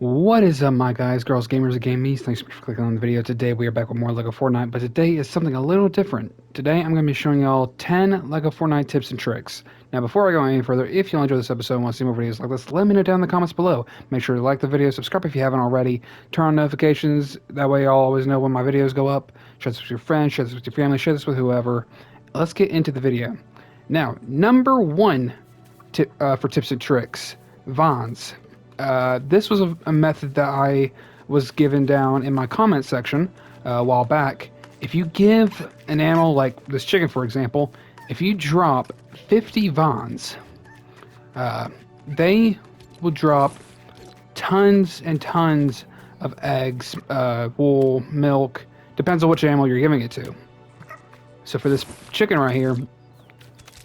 What is up, my guys, girls, gamers, and gamies? Thanks so much for clicking on the video. Today we are back with more LEGO Fortnite, but today is something a little different. Today I'm going to be showing y'all 10 LEGO Fortnite tips and tricks. Now before I go any further, if you enjoy this episode and want to see more videos like this, let me know down in the comments below. Make sure to like the video, subscribe if you haven't already, turn on notifications, that way y'all always know when my videos go up. Share this with your friends, share this with your family, share this with whoever. Let's get into the video. Now, number one tip for tips and tricks, Vons. This was a method that I was given down in my comment section a while back. If you give an animal like this chicken, for example, if you drop 50 Vons, they will drop tons and tons of eggs, wool, milk, depends on which animal you're giving it to. So for this chicken right here,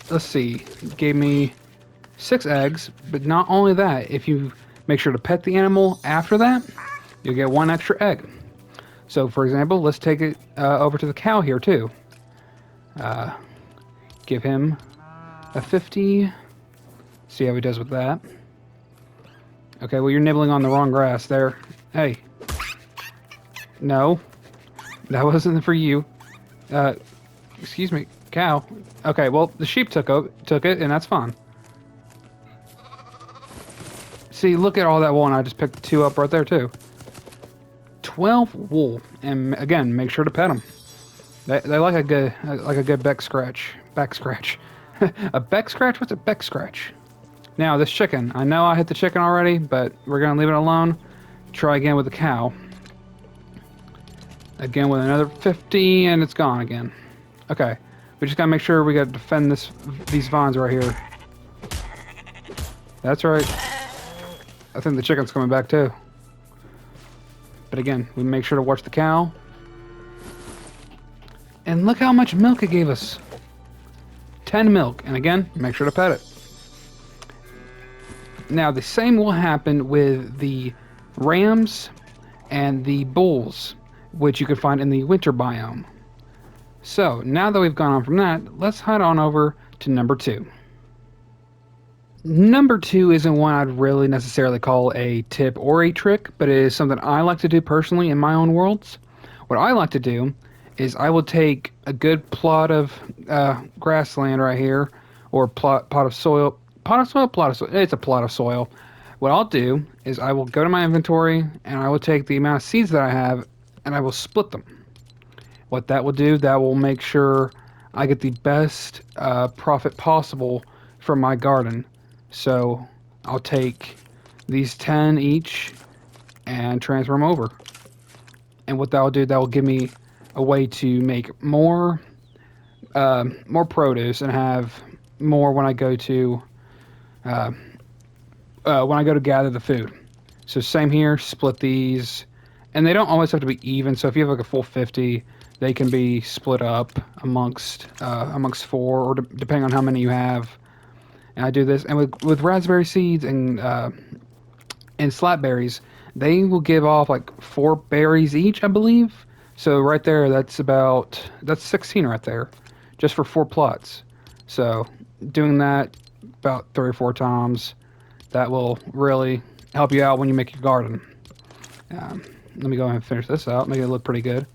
let's see, it gave me 6 eggs, but not only that, if you make sure to pet the animal after that, you'll get 1 extra egg. So for example, let's take it over to the cow here too. Give him a 50, see how he does with that. Okay, well you're nibbling on the wrong grass there. Hey, no, that wasn't for you. Excuse me, cow. Okay, well the sheep took it, and that's fine. See, look at all that wool, and I just picked 2 up right there too. 12 wool, and again, make sure to pet them. They like a good back scratch. Back scratch. A back scratch? What's a back scratch? Now this chicken. I know I hit the chicken already, but we're gonna leave it alone. Try again with the cow. Again with another 50, and it's gone again. Okay, we just gotta make sure we gotta defend these vines right here. That's right. I think the chicken's coming back too. But again, we make sure to watch the cow. And look how much milk it gave us. 10 milk. And again, make sure to pet it. Now the same will happen with the rams and the bulls, which you can find in the winter biome. So now that we've gone on from that, let's head on over to number 2. Number 2 isn't one I'd really necessarily call a tip or a trick, but it is something I like to do personally in my own worlds. What I like to do is I will take a good plot of grassland right here, or plot of soil. Plot of soil? It's a plot of soil. What I'll do is I will go to my inventory and I will take the amount of seeds that I have and I will split them. What that will do, that will make sure I get the best profit possible from my garden. So I'll take these 10 each and transfer them over. And what that will do, that will give me a way to make more produce and have more when I go to gather the food. So same here, split these, and they don't always have to be even. So if you have like a full 50, they can be split up amongst 4, or depending on how many you have. And I do this, and with raspberry seeds and slapberries, they will give off like 4 berries each, I believe. So right there, that's 16 right there, just for 4 plots. So doing that about 3 or 4 times, that will really help you out when you make your garden. Let me go ahead and finish this out, make it look pretty good.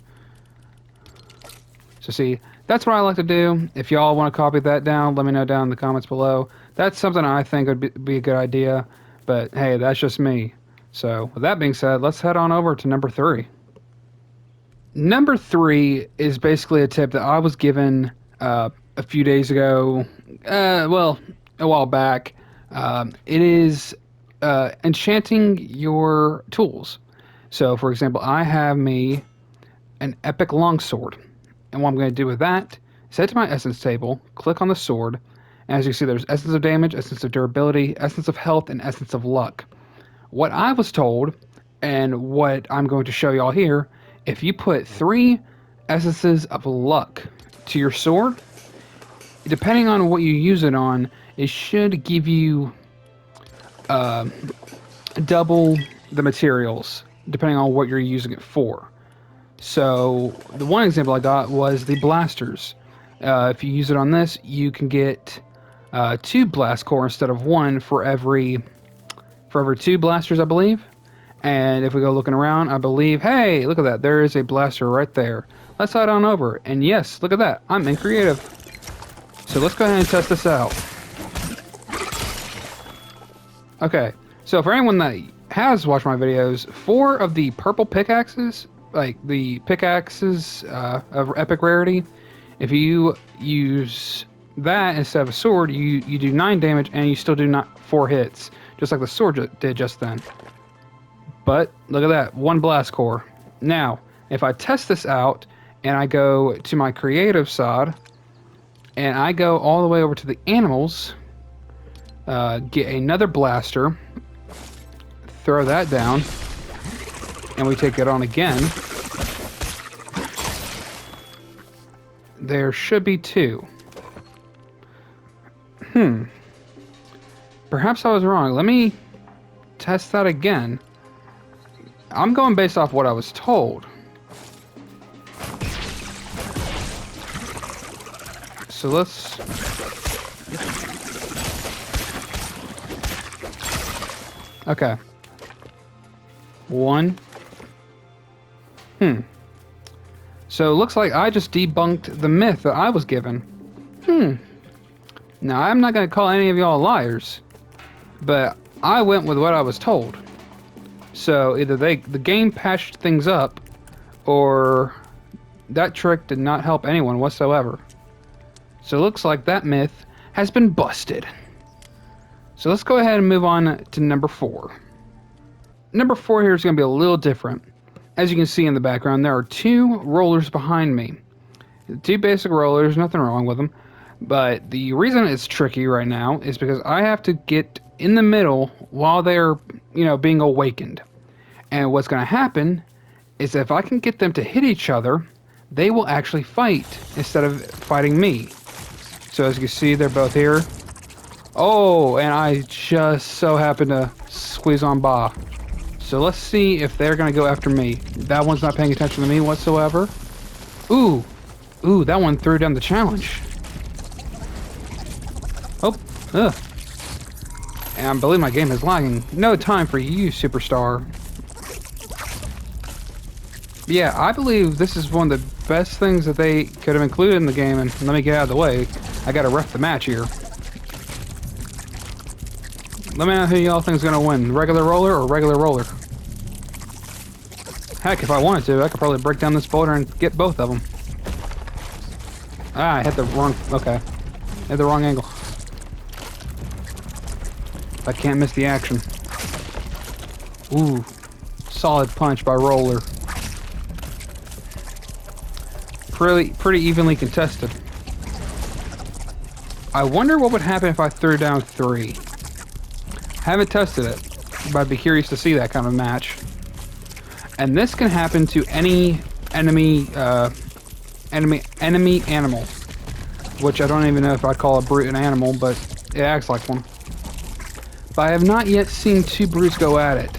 So see, that's what I like to do. If y'all want to copy that down, let me know down in the comments below. That's something I think would be a good idea, but hey, that's just me. So with that being said, let's head on over to number 3. Number 3 is basically a tip that I was given a few days ago, well, a while back. It is enchanting your tools. So for example, I have me an epic longsword. And what I'm going to do with that is head to my essence table, click on the sword, and as you see, there's essence of damage, essence of durability, essence of health, and essence of luck. What I was told, and what I'm going to show y'all here, if you put 3 essences of luck to your sword, depending on what you use it on, it should give you double the materials, depending on what you're using it for. So the one example I got was the blasters. If you use it on this, you can get 2 blast core instead of 1 for every 2 blasters, I believe. And if we go looking around, I believe, hey, look at that. There is a blaster right there. Let's head on over. And yes, look at that. I'm in creative. So let's go ahead and test this out. Okay, so for anyone that has watched my videos, 4 of the purple pickaxes, like the pickaxes of epic rarity, if you use that instead of a sword, you do 9 damage and you still do not 4 hits, just like the sword did just then. But look at that, 1 blast core. Now, if I test this out and I go to my creative side and I go all the way over to the animals, get another blaster, throw that down, and we take it on again. There should be 2. Perhaps I was wrong. Let me test that again. I'm going based off what I was told. So let's... Okay. 1. So it looks like I just debunked the myth that I was given. Now, I'm not going to call any of y'all liars, but I went with what I was told. So either the game patched things up, or that trick did not help anyone whatsoever. So it looks like that myth has been busted. So let's go ahead and move on to number 4. Number 4 here is going to be a little different. As you can see in the background, there are 2 rollers behind me. 2 basic rollers, nothing wrong with them. But the reason it's tricky right now is because I have to get in the middle while they're, being awakened. And what's going to happen is if I can get them to hit each other, they will actually fight instead of fighting me. So as you can see, they're both here. Oh, and I just so happened to squeeze on by. So let's see if they're going to go after me. That one's not paying attention to me whatsoever. Ooh, that one threw down the challenge. Oh, ugh. And I believe my game is lagging. No time for you, superstar. Yeah, I believe this is one of the best things that they could have included in the game. And let me get out of the way. I got to ref the match here. Let me know who y'all think is going to win. Regular roller or regular roller? Heck, if I wanted to, I could probably break down this boulder and get both of them. Ah, I hit the wrong... Okay. Hit the wrong angle. I can't miss the action. Ooh. Solid punch by roller. Pretty evenly contested. I wonder what would happen if I threw down 3. Haven't tested it, but I'd be curious to see that kind of match. And this can happen to any enemy animal, which I don't even know if I'd call a brute an animal, but it acts like one. But I have not yet seen 2 brutes go at it.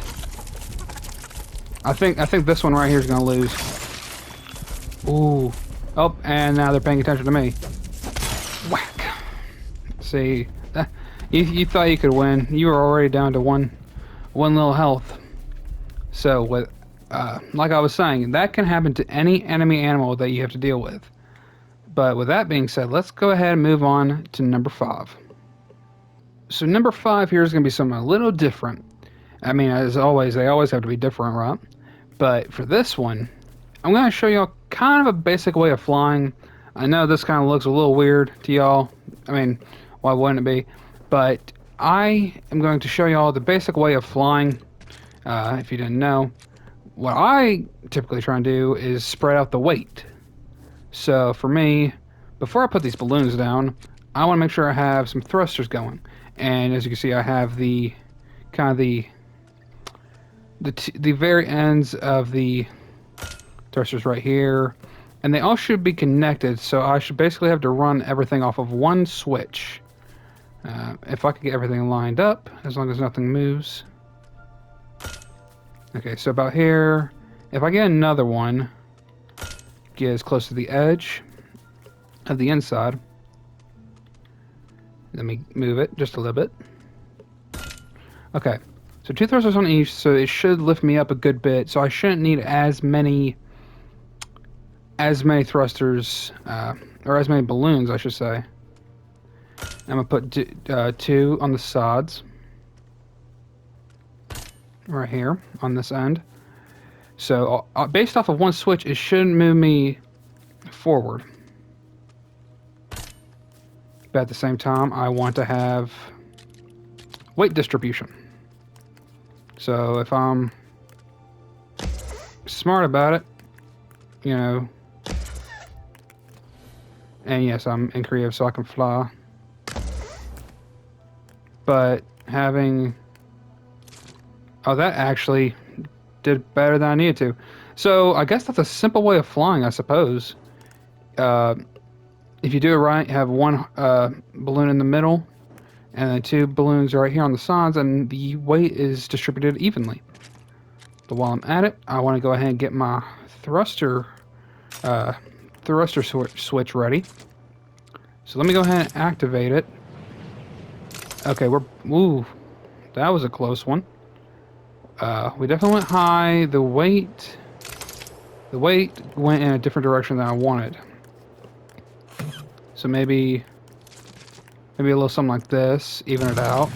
I think this one right here is gonna lose. Ooh. Oh, and now they're paying attention to me. Whack. See, you thought you could win. You were already down to one little health. So with like I was saying, that can happen to any enemy animal that you have to deal with. But with that being said, let's go ahead and move on to number 5. So number 5 here is going to be something a little different. I mean, as always, they always have to be different, right? But for this one, I'm going to show y'all kind of a basic way of flying. I know this kind of looks a little weird to y'all. I mean, why wouldn't it be? But I am going to show y'all the basic way of flying. If you didn't know, what I typically try and do is spread out the weight. So for me, before I put these balloons down, I want to make sure I have some thrusters going. And as you can see, I have the kind of the very ends of the thrusters right here, and they all should be connected. So I should basically have to run everything off of one switch. If I could get everything lined up, as long as nothing moves. Okay, so about here, if I get another one, get as close to the edge of the inside. Let me move it just a little bit. Okay, So 2 thrusters on each, so it should lift me up a good bit. So I shouldn't need as many thrusters, or as many balloons, I should say. I'm gonna put 2 on the sides, right here on this end. So based off of one switch, it should move me forward. But at the same time, I want to have weight distribution. So if I'm smart about it, you know, and yes, I'm in creative so I can fly. But having... Oh, that actually did better than I needed to. So I guess that's a simple way of flying, I suppose. If you do it right, have one balloon in the middle, and then 2 balloons right here on the sides, and the weight is distributed evenly. But while I'm at it, I want to go ahead and get my thruster switch ready. So let me go ahead and activate it. Okay, ooh, that was a close one. We definitely went high. The weight went in a different direction than I wanted. So maybe a little something like this, even it out.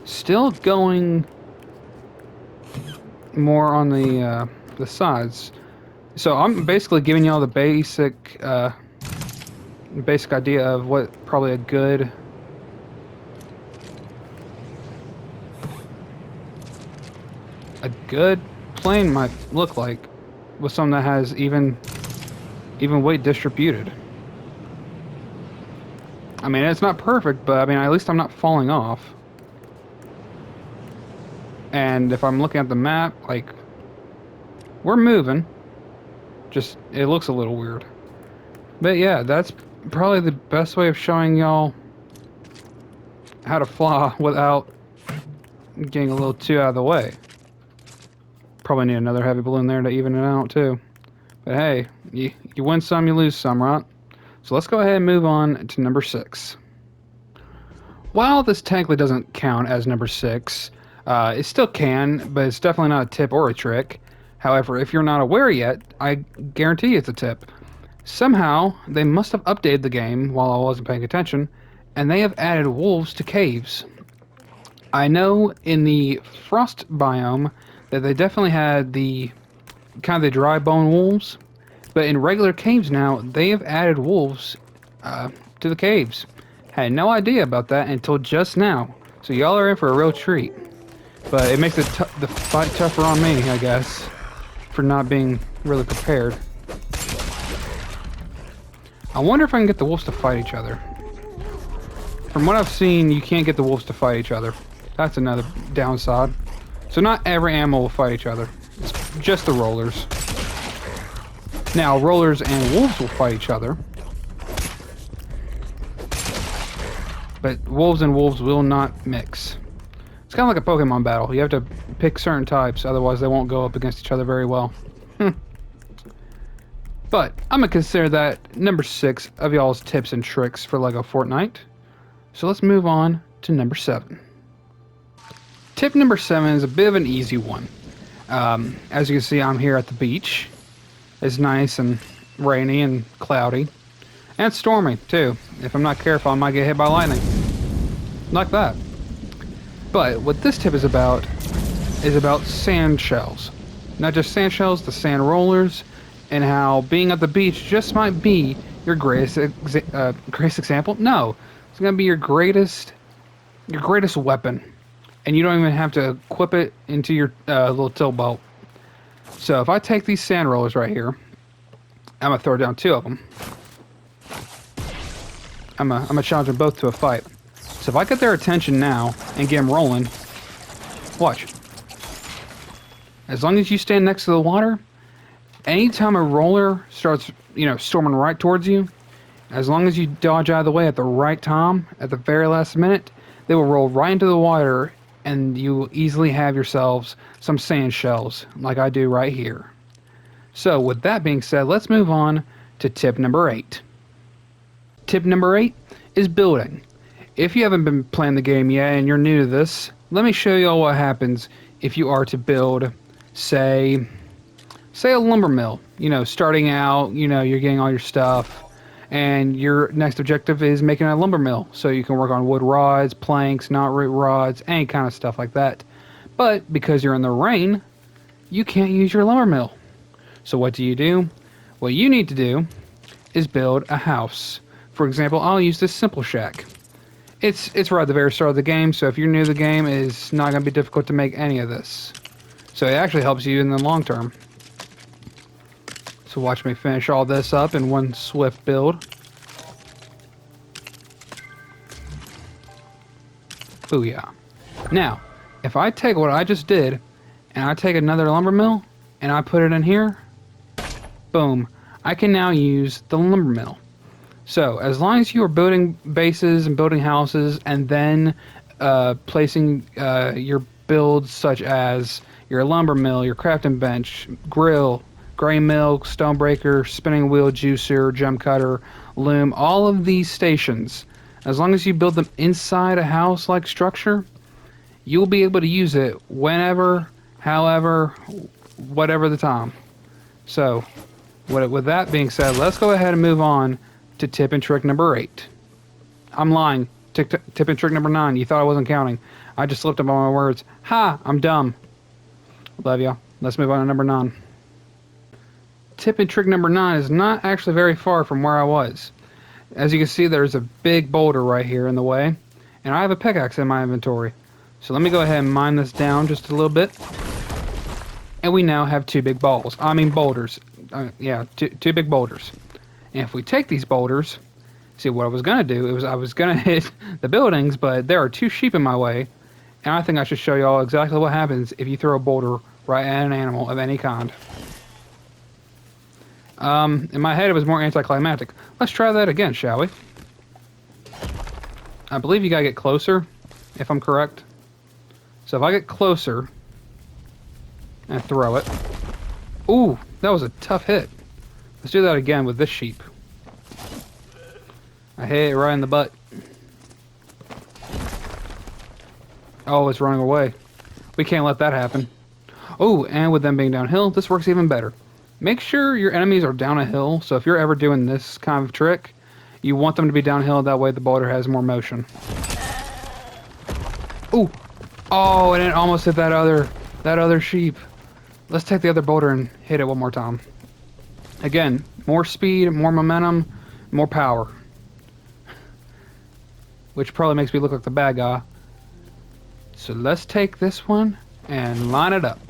Still going more on the sides. So I'm basically giving y'all the basic idea of what probably a good plane might look like, with something that has even weight distributed. I mean, it's not perfect, but I mean, at least I'm not falling off. And if I'm looking at the map, like, we're moving. Just, it looks a little weird. But yeah, that's probably the best way of showing y'all how to fly without getting a little too out of the way. Probably need another heavy balloon there to even it out too. But hey, you win some, you lose some, right? So let's go ahead and move on to number 6. While this technically doesn't count as number 6, it still can, but it's definitely not a tip or a trick. However, if you're not aware yet, I guarantee it's a tip. Somehow, they must have updated the game while I wasn't paying attention, and they have added wolves to caves. I know in the frost biome that they definitely had the kind of the dry bone wolves, but in regular caves now, they have added wolves to the caves. Had no idea about that until just now, so y'all are in for a real treat. But it makes the fight tougher on me, I guess, for not being really prepared. I wonder if I can get the wolves to fight each other. From what I've seen, you can't get the wolves to fight each other. That's another downside. So not every animal will fight each other. It's just the rollers. Now, rollers and wolves will fight each other. But wolves and wolves will not mix. It's kind of like a Pokemon battle. You have to pick certain types, otherwise they won't go up against each other very well. But I'm going to consider that number 6 of y'all's tips and tricks for LEGO Fortnite. So let's move on to number 7. Tip number 7 is a bit of an easy one. As you can see, I'm here at the beach. It's nice and rainy and cloudy. And it's stormy, too. If I'm not careful, I might get hit by lightning. Like that. But what this tip is about sand shells. Not just sand shells, the sand rollers, and how being at the beach just might be your greatest example. No, it's gonna be your greatest weapon, and you don't even have to equip it into your little tilt boat. So if I take these sand rollers right here, I'm gonna throw down 2 of them. I'm gonna challenge them both to a fight. So if I get their attention now and get them rolling, watch. As long as you stand next to the water, anytime a roller starts, storming right towards you, as long as you dodge out of the way at the right time, at the very last minute, they will roll right into the water, and you will easily have yourselves some sand shells, like I do right here. So with that being said, let's move on to tip number 8. Tip number 8 is building. If you haven't been playing the game yet and you're new to this, let me show you all what happens if you are to build, say, say a lumber mill. You know, starting out, you know, you're getting all your stuff, and your next objective is making a lumber mill. So you can work on wood rods, planks, knot-root rods, any kind of stuff like that. But because you're in the rain, you can't use your lumber mill. So what do? What you need to do is build a house. For example, I'll use this simple shack. It's right at the very start of the game, so if you're new to the game, it's not going to be difficult to make any of this. So it actually helps you in the long term. So watch me finish all this up in one swift build. Booyah. Now, if I take what I just did, and I take another lumber mill, and I put it in here, boom, I can now use the lumber mill. So, as long as you are building bases and building houses, and then placing your builds such as your lumber mill, your crafting bench, grill, grain mill, stone breaker, spinning wheel, juicer, gem cutter, loom, all of these stations, as long as you build them inside a house-like structure, you'll be able to use it whenever, however, whatever the time. So, with that being said, let's go ahead and move on to tip and trick number 8. I'm lying. Tip and trick number 9. You thought I wasn't counting. I just slipped up on my words. Ha! I'm dumb. Love y'all. Let's move on to number 9. Tip and trick number 9 is not actually very far from where I was. As you can see, there's a big boulder right here in the way, and I have a pickaxe in my inventory. So let me go ahead and mine this down just a little bit. And we now have two big boulders. Two big boulders. And if we take these boulders, see what I was going to do, I was going to hit the buildings, but there are 2 sheep in my way. And I think I should show you all exactly what happens if you throw a boulder right at an animal of any kind. In my head, it was more anticlimactic. Let's try that again, shall we? I believe you gotta get closer, if I'm correct. So if I get closer and throw it. Ooh, that was a tough hit. Let's do that again with this sheep. I hit it right in the butt. Oh, it's running away. We can't let that happen. Oh, and with them being downhill, this works even better. Make sure your enemies are down a hill, so if you're ever doing this kind of trick, you want them to be downhill, that way the boulder has more motion. Ooh! Oh, and it almost hit that other sheep. Let's take the other boulder and hit it one more time. Again, more speed, more momentum, more power. Which probably makes me look like the bad guy. So let's take this one and line it up.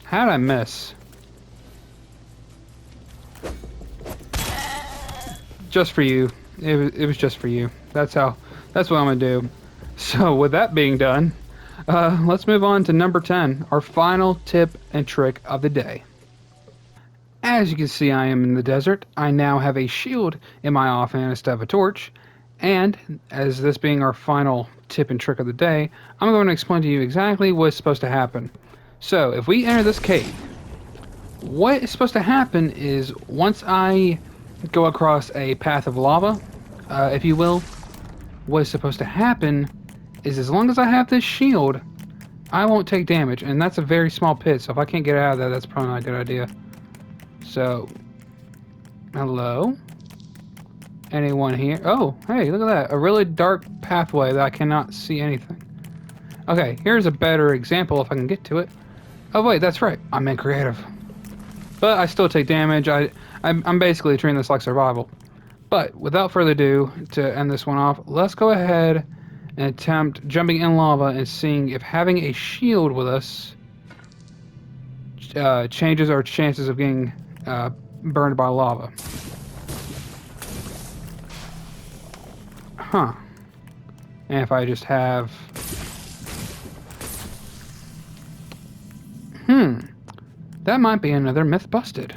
How'd I miss? Just for you. It was just for you. That's what I'm gonna do. So with that being done, let's move on to number 10, our final tip and trick of the day. As you can see, I am in the desert. I now have a shield in my offhand instead of a torch. And as this being our final tip and trick of the day, I'm going to explain to you exactly what's supposed to happen. So if we enter this cave, what is supposed to happen is once I go across a path of lava, if you will, what is supposed to happen is as long as I have this shield, I won't take damage. And that's a very small pit, so if I can't get out of that, that's probably not a good idea. So, hello? Anyone here? Oh, hey, look at that. A really dark pathway that I cannot see anything. Okay, here's a better example if I can get to it. Oh wait, that's right. I'm in creative. But I still take damage. I'm basically treating this like survival. But without further ado, to end this one off, let's go ahead and attempt jumping in lava and seeing if having a shield with us changes our chances of getting burned by lava. Huh. And if I just have... That might be another myth busted.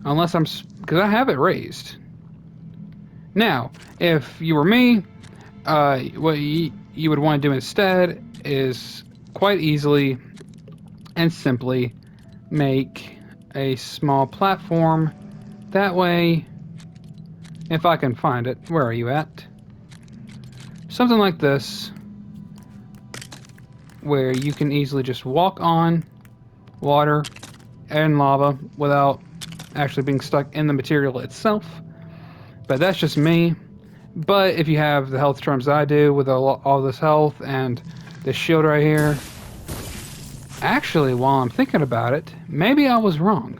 Unless because I have it raised. Now, if you were me, what you would want to do instead is quite easily and simply make a small platform. That way, If I can find it. Where are you at? Something like this, where you can easily just walk on water and lava without actually being stuck in the material itself. But that's just me. But if you have the health charms that I do with all this health and this shield right here, actually, while I'm thinking about it, maybe I was wrong.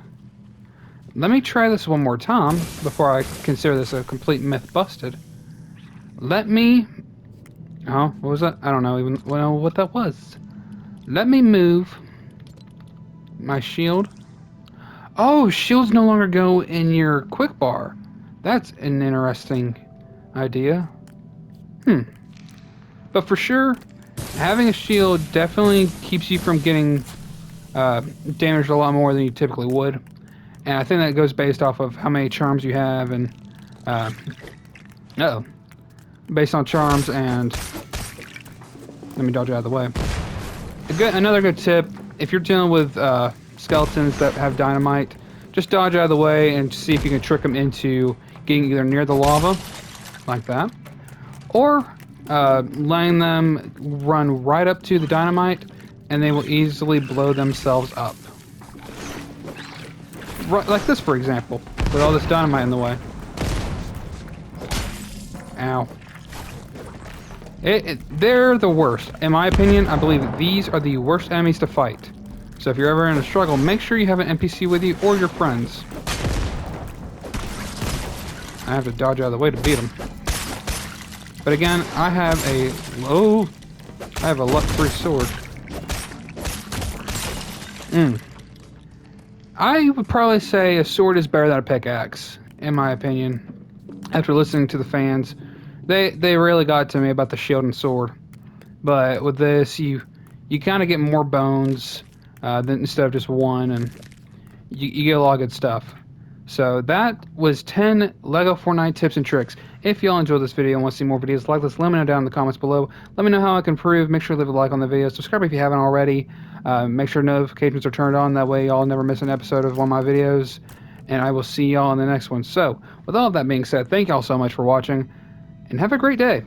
Let me try this one more time before I consider this a complete myth busted. Let me... Oh, what was that? I don't know even know what that was. Let me move my shield. Oh, shields no longer go in your quick bar. That's an interesting idea. But for sure, having a shield definitely keeps you from getting damaged a lot more than you typically would. And I think that goes based off of how many charms you have and... oh. Based on charms and... Let me dodge out of the way. Another good tip, if you're dealing with skeletons that have dynamite, just dodge out of the way and see if you can trick them into getting either near the lava, like that, or letting them run right up to the dynamite and they will easily blow themselves up. Right, like this, for example, with all this dynamite in the way. Ow. They're the worst. In my opinion, I believe that these are the worst enemies to fight. So if you're ever in a struggle, make sure you have an NPC with you or your friends. I have to dodge out of the way to beat them. But again, I have a luck-free sword. I would probably say a sword is better than a pickaxe, in my opinion. After listening to the fans, they really got to me about the shield and sword. But with this, you kind of get more bones than instead of just one, and you get a lot of good stuff. So that was 10 LEGO Fortnite tips and tricks. If y'all enjoyed this video and want to see more videos like this, let me know down in the comments below. Let me know how I can improve. Make sure to leave a like on the video. Subscribe if you haven't already. Make sure notifications are turned on. That way y'all never miss an episode of one of my videos. And I will see y'all in the next one. So, with all of that being said, thank y'all so much for watching, and have a great day.